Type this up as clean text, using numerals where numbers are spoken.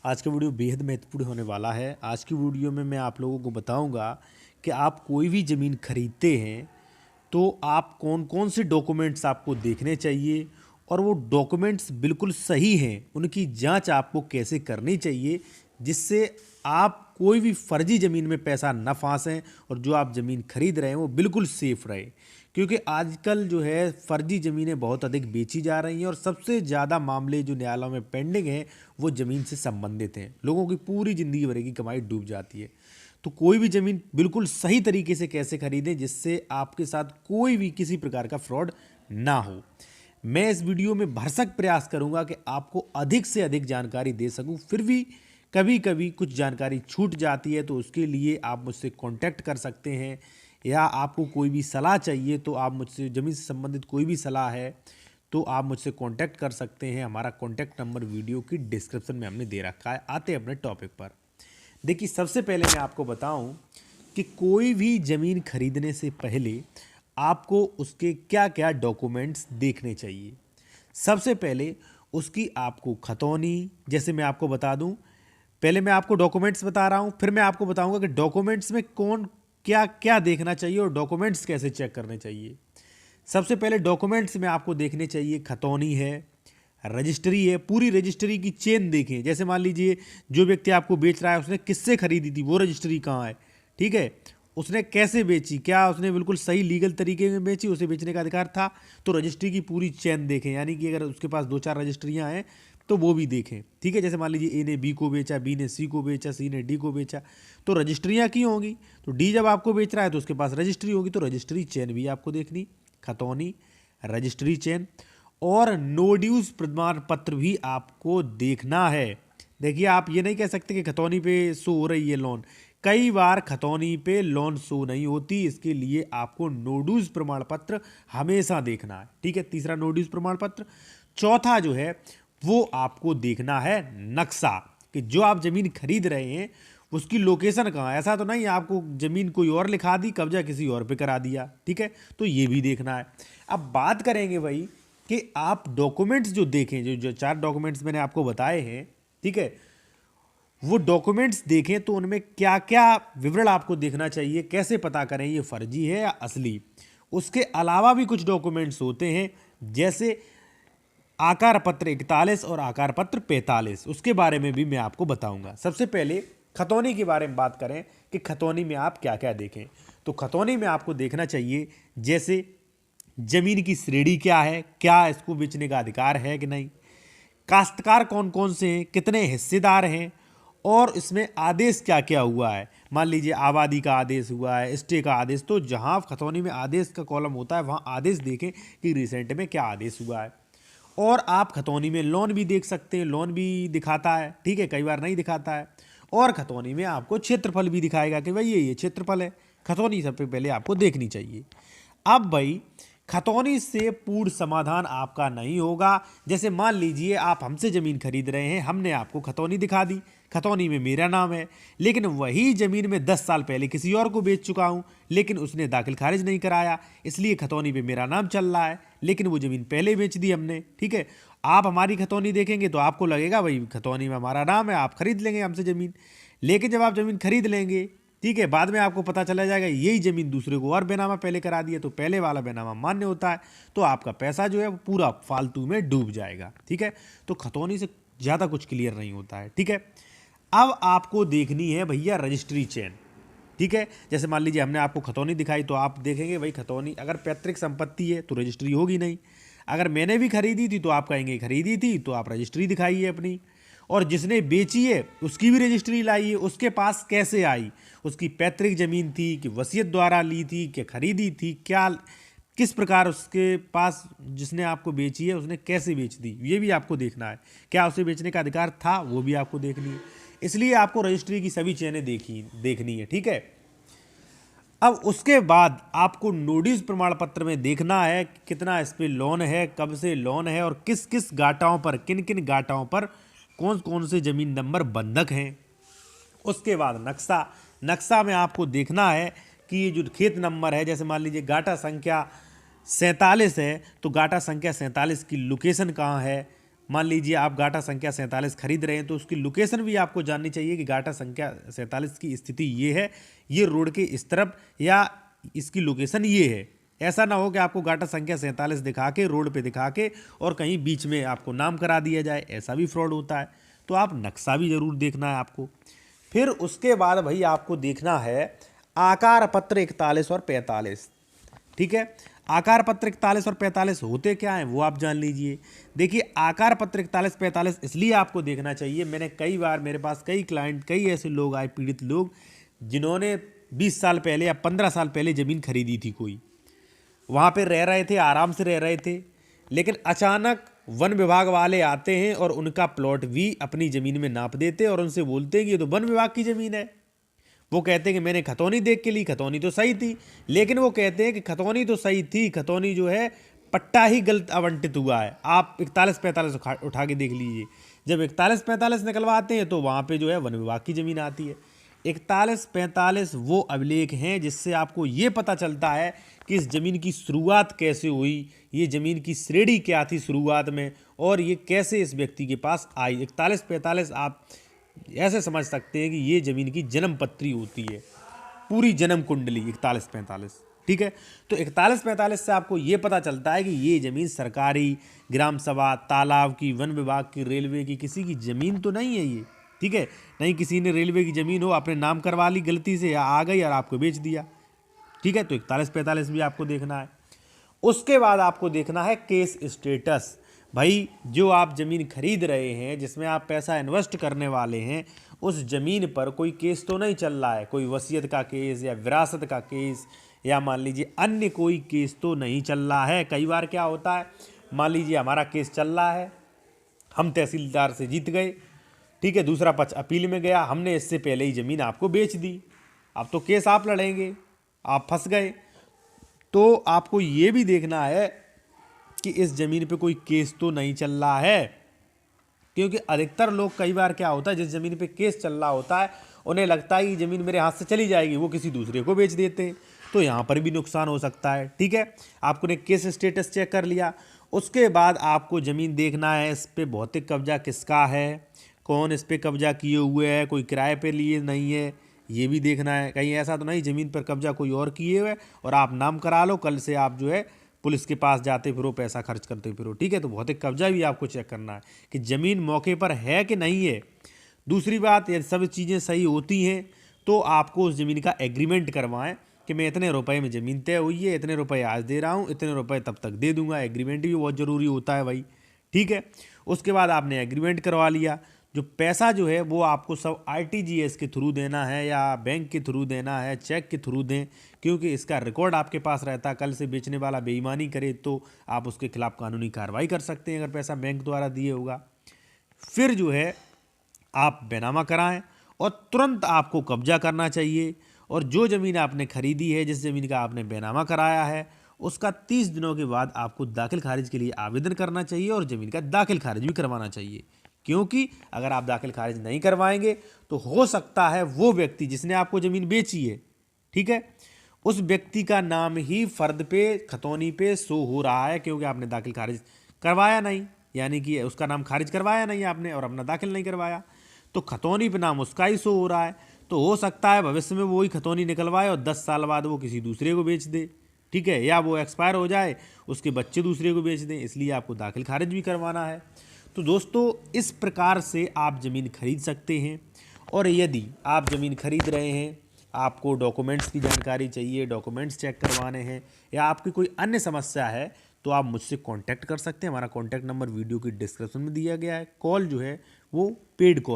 आज का वीडियो बेहद महत्वपूर्ण होने वाला है। आज की वीडियो में मैं आप लोगों को बताऊंगा कि आप कोई भी ज़मीन खरीदते हैं तो आप कौन कौन से डॉक्यूमेंट्स आपको देखने चाहिए और वो डॉक्यूमेंट्स बिल्कुल सही हैं, उनकी जांच आपको कैसे करनी चाहिए जिससे आप कोई भी फर्जी ज़मीन में पैसा न फंसें और जो आप ज़मीन खरीद रहे हैं वो बिल्कुल सेफ़ रहे। क्योंकि आजकल जो है फर्जी ज़मीनें बहुत अधिक बेची जा रही हैं और सबसे ज़्यादा मामले जो न्यायालयों में पेंडिंग हैं वो ज़मीन से संबंधित हैं। लोगों की पूरी ज़िंदगी भर की कमाई डूब जाती है। तो कोई भी ज़मीन बिल्कुल सही तरीके से कैसे खरीदें जिससे आपके साथ कोई भी किसी प्रकार का फ्रॉड ना हो। मैं इस वीडियो में भरसक प्रयास करूंगा कि आपको अधिक से अधिक जानकारी दे सकूं। फिर भी कभी कभी कुछ जानकारी छूट जाती है तो उसके लिए आप मुझसे कांटेक्ट कर सकते हैं, या आपको कोई भी सलाह चाहिए तो आप मुझसे ज़मीन से संबंधित कोई भी सलाह है तो आप मुझसे कांटेक्ट कर सकते हैं। हमारा कांटेक्ट नंबर वीडियो की डिस्क्रिप्शन में हमने दे रखा है। आते हैं अपने टॉपिक पर। देखिए, सबसे पहले मैं आपको बताऊं कि कोई भी ज़मीन खरीदने से पहले आपको उसके क्या क्या डॉक्यूमेंट्स देखने चाहिए। सबसे पहले उसकी आपको खतौनी, जैसे मैं आपको बता दूं, पहले मैं आपको डॉक्यूमेंट्स बता रहा हूं, फिर मैं आपको बताऊंगा कि डॉक्यूमेंट्स में कौन क्या क्या देखना चाहिए और डॉक्यूमेंट्स कैसे चेक करने चाहिए। सबसे पहले डॉक्यूमेंट्स में आपको देखने चाहिए खतौनी है, रजिस्ट्री है, पूरी रजिस्ट्री की चेन देखें। जैसे मान लीजिए जो व्यक्ति आपको बेच रहा है उसने किससे खरीदी थी, वो रजिस्ट्री कहाँ है, ठीक है, उसने कैसे बेची, क्या उसने बिल्कुल सही लीगल तरीके में बेची, उसे बेचने का अधिकार था, तो रजिस्ट्री की पूरी चेन देखें। यानी कि अगर उसके पास 2-4 रजिस्ट्रियाँ हैं तो वो भी देखें, ठीक है। जैसे मान लीजिए ए ने बी को बेचा, बी ने सी को बेचा, सी ने डी को बेचा, तो रजिस्ट्रियाँ क्यों होंगी, तो डी जब आपको बेच रहा है तो उसके पास रजिस्ट्री होगी, तो रजिस्ट्री चेन भी आपको देखनी, खतौनी, रजिस्ट्री चेन, और नो ड्यूज प्रमाण पत्र भी आपको देखना है। देखिए, आप ये नहीं कह सकते कि खतौनी पे शो हो रही है लोन। कई बार खतौनी पे लोन शो नहीं होती, इसके लिए आपको नो ड्यूज प्रमाण पत्र हमेशा देखना है, ठीक है। तीसरा नो ड्यूज प्रमाण पत्र। चौथा जो है वो आपको देखना है नक्शा, कि जो आप जमीन खरीद रहे हैं उसकी लोकेशन कहाँ है। ऐसा तो नहीं आपको जमीन कोई और लिखा दी, कब्जा किसी और पे करा दिया, ठीक है, तो ये भी देखना है। अब बात करेंगे भाई कि आप डॉक्यूमेंट्स जो देखें, जो जो 4 डॉक्यूमेंट्स मैंने आपको बताए हैं, ठीक है, वो डॉक्यूमेंट्स देखें तो उनमें क्या क्या विवरण आपको देखना चाहिए, कैसे पता करें ये फर्जी है या असली। उसके अलावा भी कुछ डॉक्यूमेंट्स होते हैं, जैसे आकार पत्र 41 और आकार पत्र 45, उसके बारे में भी मैं आपको बताऊंगा। सबसे पहले खतौनी के बारे में बात करें कि खतौनी में आप क्या क्या देखें, तो खतौनी में आपको देखना चाहिए जैसे जमीन की श्रेणी क्या है, क्या इसको बेचने का अधिकार है कि नहीं, काश्तकार कौन कौन से हैं, कितने हिस्सेदार हैं, और इसमें आदेश क्या क्या हुआ है। मान लीजिए आबादी का आदेश हुआ है, स्टे का आदेश, तो जहां खतौनी में आदेश का कॉलम होता है वहां आदेश देखें कि रिसेंट में क्या आदेश हुआ है। और आप खतौनी में लोन भी देख सकते हैं, लोन भी दिखाता है, ठीक है, कई बार नहीं दिखाता है। और खतौनी में आपको क्षेत्रफल भी दिखाएगा कि भाई ये क्षेत्रफल है। खतौनी सबसे पहले आपको देखनी चाहिए। अब भाई खतौनी से पूर्ण समाधान आपका नहीं होगा। जैसे मान लीजिए आप हमसे ज़मीन खरीद रहे हैं, हमने आपको खतौनी दिखा दी, खतौनी में मेरा नाम है, लेकिन वही ज़मीन में 10 साल पहले किसी और को बेच चुका हूं, लेकिन उसने दाखिल खारिज नहीं कराया, इसलिए खतौनी पे मेरा नाम चल रहा है, लेकिन वो ज़मीन पहले बेच दी हमने, ठीक है। आप हमारी खतौनी देखेंगे तो आपको लगेगा भाई खतौनी में हमारा नाम है, आप खरीद लेंगे हमसे ज़मीन। लेकिन जब आप ज़मीन खरीद लेंगे, ठीक है, बाद में आपको पता चला जाएगा यही ज़मीन दूसरे को और बेनामा पहले करा दिया, तो पहले वाला बेनामा मान्य होता है, तो आपका पैसा जो है वो पूरा फालतू में डूब जाएगा, ठीक है। तो खतौनी से ज़्यादा कुछ क्लियर नहीं होता है, ठीक है। अब आपको देखनी है भैया रजिस्ट्री चेन, ठीक है। जैसे मान लीजिए हमने आपको खतौनी दिखाई तो आप देखेंगे भाई खतौनी, अगर पैतृक संपत्ति है तो रजिस्ट्री होगी नहीं, अगर मैंने भी खरीदी थी तो आप कहेंगे खरीदी थी, तो आप रजिस्ट्री दिखाइए अपनी, और जिसने बेची है उसकी भी रजिस्ट्री लाइए। उसके पास कैसे आई, उसकी पैतृक जमीन थी कि वसीयत द्वारा ली थी कि खरीदी थी, क्या किस प्रकार उसके पास जिसने आपको बेची है उसने कैसे बेच दी, ये भी आपको देखना है। क्या उसे बेचने का अधिकार था, वो भी आपको देखनी है। इसलिए आपको रजिस्ट्री की सभी चेनें देखनी है, ठीक है। अब उसके बाद आपको नोटिस प्रमाण पत्र में देखना है कि कितना इस पे लोन है, कब से लोन है, और किस किस गाटाओं पर, किन किन गाटाओं पर कौन कौन से जमीन नंबर बंधक हैं। उसके बाद नक्शा, नक्शा में आपको देखना है कि ये जो खेत नंबर है, जैसे मान लीजिए गाटा संख्या 47 है, तो गाटा संख्या 47 की लोकेशन कहाँ है, मान लीजिए आप गाटा संख्या 47 खरीद रहे हैं तो उसकी लोकेशन भी आपको जाननी चाहिए कि गाटा संख्या 47 की स्थिति ये है, ये रोड के इस तरफ या इसकी लोकेशन ये है। ऐसा ना हो कि आपको गाटा संख्या 47 दिखा के रोड पे दिखा के और कहीं बीच में आपको नाम करा दिया जाए, ऐसा भी फ्रॉड होता है। तो आप नक्शा भी ज़रूर देखना है आपको। फिर उसके बाद भाई आपको देखना है आकार पत्र 41 और 45। ठीक है, आकार पत्र 41 और 45 होते क्या हैं वो आप जान लीजिए। देखिए, आकार पत्र 41-45 इसलिए आपको देखना चाहिए, मैंने कई बार, मेरे पास कई क्लाइंट, कई ऐसे लोग आए, पीड़ित लोग, जिन्होंने 20 साल पहले या 15 साल पहले ज़मीन खरीदी थी, कोई वहाँ पे रह रहे थे, आराम से रह रहे थे, लेकिन अचानक वन विभाग वाले आते हैं और उनका प्लॉट भी अपनी ज़मीन में नाप देते हैं और उनसे बोलते हैं कि ये तो वन विभाग की ज़मीन है। वो कहते हैं कि मैंने खतौनी देख के ली, खतौनी तो सही थी, लेकिन वो कहते हैं कि खतौनी तो सही थी, खतौनी जो है पट्टा ही गलत आवंटित हुआ है। आप 41-45 उठा के देख लीजिए। जब 41-45 निकलवाते हैं तो वहाँ पे जो है वन विभाग की ज़मीन आती है। 41-45 वो अभिलेख हैं जिससे आपको ये पता चलता है कि इस ज़मीन की शुरुआत कैसे हुई, ये ज़मीन की श्रेणी क्या थी शुरुआत में, और ये कैसे इस व्यक्ति के पास आई। 41-45 आप ऐसे समझ सकते हैं कि ये ज़मीन की जन्म पत्री होती है, पूरी जन्म कुंडली 41-45। ठीक है, तो 41-45 से आपको ये पता चलता है कि ये ज़मीन सरकारी, ग्राम सभा, तालाब की, वन विभाग की, रेलवे की, किसी की ज़मीन तो नहीं है ये। ठीक है, नहीं किसी ने रेलवे की ज़मीन हो, अपने नाम करवा ली गलती से, या आ गई और आपको बेच दिया। ठीक है, तो 41-45 भी आपको देखना है। उसके बाद आपको देखना है केस स्टेटस। भाई, जो आप ज़मीन खरीद रहे हैं, जिसमें आप पैसा इन्वेस्ट करने वाले हैं, उस ज़मीन पर कोई केस तो नहीं चल रहा है, कोई वसीयत का केस या विरासत का केस या मान लीजिए अन्य कोई केस तो नहीं चल रहा है। कई बार क्या होता है, मान लीजिए हमारा केस चल रहा है, हम तहसीलदार से जीत गए, ठीक है, दूसरा पक्ष अपील में गया, हमने इससे पहले ही ज़मीन आपको बेच दी, अब तो केस आप लड़ेंगे, आप फंस गए। तो आपको ये भी देखना है कि इस ज़मीन पे कोई केस तो नहीं चल रहा है, क्योंकि अधिकतर लोग, कई बार क्या होता है, जिस ज़मीन पे केस चल रहा होता है उन्हें लगता है कि ज़मीन मेरे हाथ से चली जाएगी, वो किसी दूसरे को बेच देते हैं, तो यहाँ पर भी नुकसान हो सकता है। ठीक है, आपने केस स्टेटस चेक कर लिया। उसके बाद आपको ज़मीन देखना है, इस पर भौतिक कब्जा किसका है, कौन इस पर कब्जा किए हुए है, कोई किराए पर लिए नहीं है, ये भी देखना है। कहीं ऐसा तो नहीं ज़मीन पर कब्जा कोई और किए हुए और आप नाम करा लो, कल से आप जो है पुलिस के पास जाते फिरो, पैसा खर्च करते फिरो। ठीक है, तो भौतिक कब्जा भी आपको चेक करना है कि ज़मीन मौके पर है कि नहीं है। दूसरी बात, यदि सब चीज़ें सही होती हैं तो आपको उस ज़मीन का एग्रीमेंट करवाएं कि मैं इतने रुपए में ज़मीन तय हुई है, इतने रुपए आज दे रहा हूँ, इतने रुपए तब तक दे दूंगा। एग्रीमेंट भी बहुत ज़रूरी होता है भाई। ठीक है, उसके बाद आपने एग्रीमेंट करवा लिया, जो पैसा जो है वो आपको सब RTGS के थ्रू देना है या बैंक के थ्रू देना है, चेक के थ्रू दें, क्योंकि इसका रिकॉर्ड आपके पास रहता है। कल से बेचने वाला बेईमानी करे तो आप उसके खिलाफ कानूनी कार्रवाई कर सकते हैं अगर पैसा बैंक द्वारा दिए होगा। फिर जो है आप बैनामा कराएं और तुरंत आपको कब्जा करना चाहिए। और जो ज़मीन आपने खरीदी है, जिस ज़मीन का आपने बैनामा कराया है, उसका 30 दिनों के बाद आपको दाखिल खारिज के लिए आवेदन करना चाहिए और ज़मीन का दाखिल खारिज भी करवाना चाहिए, क्योंकि अगर आप दाखिल खारिज नहीं करवाएंगे तो हो सकता है वो व्यक्ति जिसने आपको ज़मीन बेची है, ठीक है, उस व्यक्ति का नाम ही फर्द पे, खतौनी पे शो हो रहा है, क्योंकि आपने दाखिल खारिज करवाया नहीं, यानी कि उसका नाम खारिज करवाया नहीं आपने और अपना दाखिल नहीं करवाया, तो खतौनी पे नाम उसका ही शो हो रहा है। तो हो सकता है भविष्य में वो ही खतौनी निकलवाए और 10 साल बाद वो किसी दूसरे को बेच दे। ठीक है, या वो एक्सपायर हो जाए, उसके बच्चे दूसरे को बेच दें, इसलिए आपको दाखिल खारिज भी करवाना है। तो दोस्तों, इस प्रकार से आप ज़मीन खरीद सकते हैं। और यदि आप ज़मीन खरीद रहे हैं, आपको डॉक्यूमेंट्स की जानकारी चाहिए, डॉक्यूमेंट्स चेक करवाने हैं, या आपकी कोई अन्य समस्या है, तो आप मुझसे कांटेक्ट कर सकते हैं। हमारा कांटेक्ट नंबर वीडियो की डिस्क्रिप्शन में दिया गया है। कॉल जो है वो पेड कॉल